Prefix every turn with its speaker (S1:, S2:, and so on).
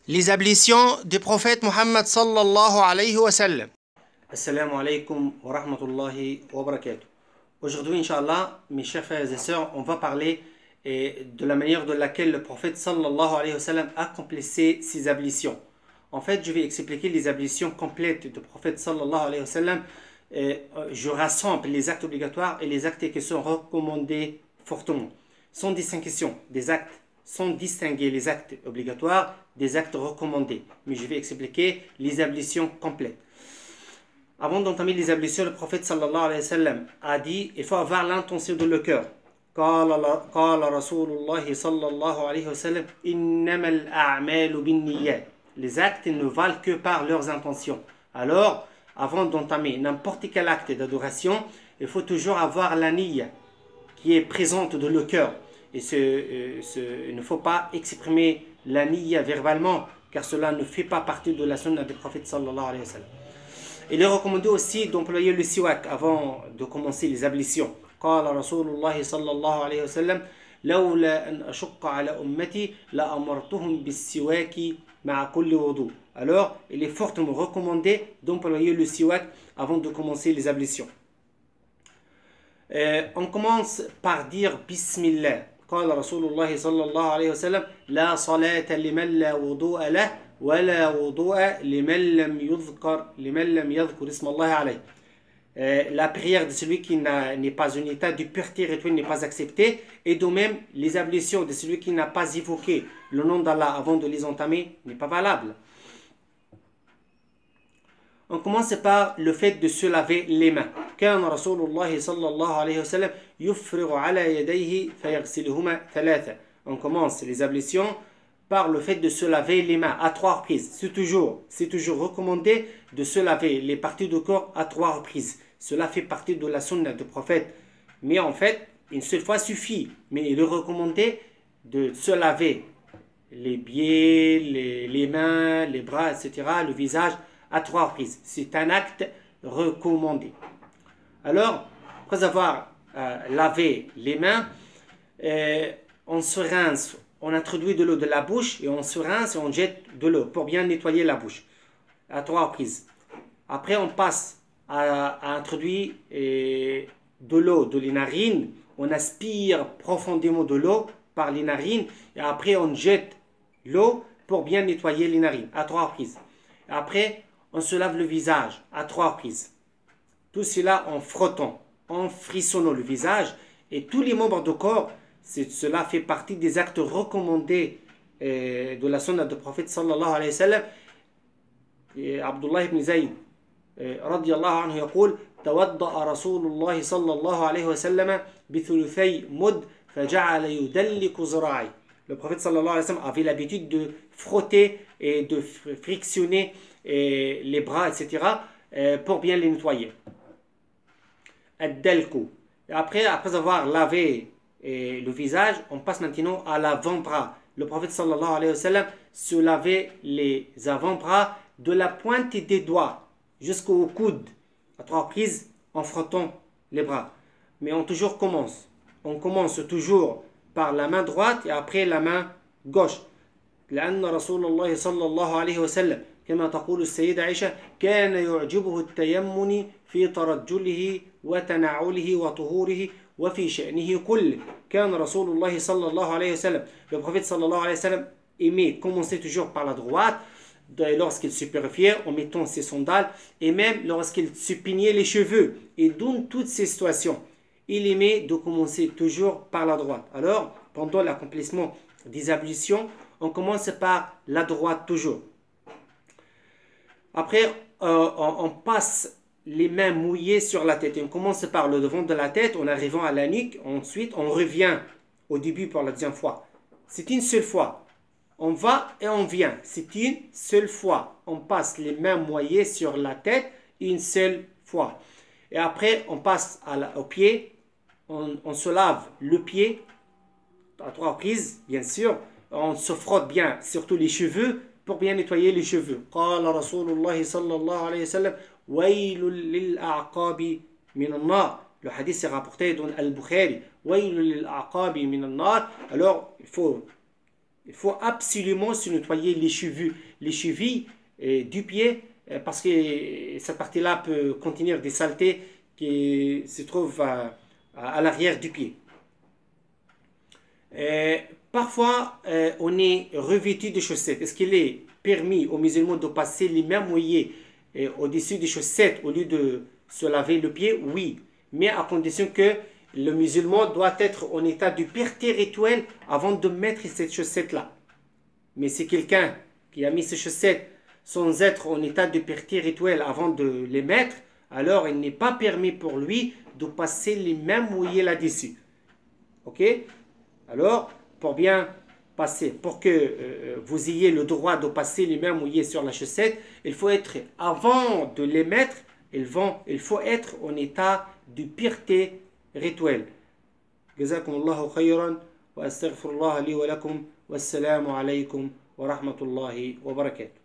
S1: Les ablutions du prophète Muhammad sallallahu alayhi wa sallam. Assalamu alaikum wa rahmatullahi wa barakatuh. Aujourd'hui, Inch'Allah, mes chers frères et sœurs, on va parler de la manière de laquelle le prophète sallallahu alayhi wa sallam accomplissait ses ablutions. En fait, je vais expliquer les ablutions complètes du prophète sallallahu alayhi wa sallam. Je rassemble les actes obligatoires et les actes qui sont recommandés fortement. Sans distinction des actes, sans distinguer les actes obligatoires des actes recommandés. Mais je vais expliquer les ablutions complètes. Avant d'entamer les ablutions, le prophète sallallahu alayhi wa sallam a dit il faut avoir l'intention de le cœur. قال رسول الله صلى الله عليه وسلم إنما الأعمال بالنيات. Les actes ne valent que par leurs intentions. Alors, avant d'entamer n'importe quel acte d'adoration, il faut toujours avoir la niyya qui est présente dans le cœur. Et il ne faut pas exprimer la niyya verbalement, car cela ne fait pas partie de la sunna du prophète sallallahu alayhi wa sallam. Il est recommandé aussi d'employer le siwak avant de commencer les ablutions. قال رسول الله صلى الله عليه وسلم لولا أن أشق على أمتي لأمرتهم بالسواك مع كل وضوء. Alors, il est fortement recommandé d'employer le siwak avant de commencer les ablutions. On commence par dire Bismillah. قال رسول الله صلى الله عليه وسلم لا صلاة لمن لا وضوء له ولا وضوء لمن لم يذكر اسم الله عليه. La prière de celui qui n'est pas un état de pureté rituelle n'est pas acceptée, et de même les ablutions de celui qui n'a pas évoqué le nom d'Allah avant de les entamer n'est pas valable. On commence par le fait de se laver les mains. كان رسول الله صلى الله عليه وسلم يفرغ على يديه فيغسلهما ثلاثة. On commence les ablutions par le fait de se laver les mains à 3 reprises. C'est toujours recommandé de se laver les parties du corps à 3 reprises. Cela fait partie de la sunna du prophète. Mais en fait, une seule fois suffit. Mais il est recommandé de se laver les pieds, les mains, les bras, etc., le visage à 3 reprises. C'est un acte recommandé. Alors, après avoir lavé les mains, on se rince. On introduit de l'eau de la bouche et on se rince et on jette de l'eau pour bien nettoyer la bouche à 3 reprises. Après, on passe à introduire de l'eau de les narines. On aspire profondément de l'eau par les narines et après on jette l'eau pour bien nettoyer les narines à 3 reprises. Après, on se lave le visage à 3 reprises. Tout cela en frottant, en frissonnant le visage et tous les membres du corps. Cela fait partie des actes recommandés de la sunna du prophète sallallahu alayhi wa sallam. Abdullah ibn Zayd رضي الله عنه يقول توضأ رسول الله صلى الله عليه وسلم بثلثي مد فجعل يدلك ذراعي. Le prophète sallallahu alayhi wa sallam avait l'habitude de frotter et de frictionner les bras, etc. Pour bien les nettoyer. Ad-dalku. Après avoir lavé le visage, on passe maintenant à l'avant-bras. Le prophète sallallahu alayhi wa sallam se lavait les avant-bras de la pointe des doigts jusqu'au coude à 3 reprises en frottant les bras. Mais on commence toujours par la main droite et après la main gauche. لأن رسول الله صلى الله عليه وسلم كما تقول السيدة عائشة كان يعجبه التيمم في ترجله وتنعله وطهوره وفي شأنه كله. كان رسول الله صلى الله عليه وسلم. Le prophète صلى الله عليه وسلم aimait commencer toujours par la droite lorsqu'il se purifiait en mettant ses sandales et même lorsqu'il se peignait les cheveux. Et dans toutes ces situations, il aimait de commencer toujours par la droite. Alors, pendant l'accomplissement des ablutions, on commence par la droite toujours. Après, on passe les mains mouillées sur la tête. Et on commence par le devant de la tête en arrivant à la nuque. Ensuite, on revient au début pour la deuxième fois. C'est une seule fois. On va et on vient. C'est une seule fois. On passe les mains mouillées sur la tête une seule fois. Et après, on passe au pied. On se lave le pied à 3 reprises, bien sûr. On se frotte bien, surtout les cheveux, pour bien nettoyer les cheveux. قال رسول الله صلى الله عليه وسلم ويل للأعقاب من النار. Le hadith est rapporté dans Al-Bukhari. ويل للأعقاب من النار. Alors, il faut Il faut absolument se nettoyer les chevilles du pied parce que cette partie-là peut contenir des saletés qui se trouvent à l'arrière du pied. Parfois, on est revêtu de chaussettes. Est-ce qu'il est permis aux musulmans de passer les mains mouillées au-dessus des chaussettes au lieu de se laver le pied? Oui, mais à condition que le musulman doit être en état de pureté rituelle avant de mettre cette chaussette-là. Mais si quelqu'un qui a mis ses chaussettes sans être en état de pureté rituelle avant de les mettre, alors il n'est pas permis pour lui de passer les mains mouillées là-dessus. Ok? Alors, pour bien passer, pour que vous ayez le droit de passer les mains mouillées sur la chaussette, il faut être, avant de les mettre, il faut être en état de pureté rituelle. Jazakumullahu khayran wa astaghfirullah li wa lakum wassalamu alaykum wa rahmatullahi wa barakatuh.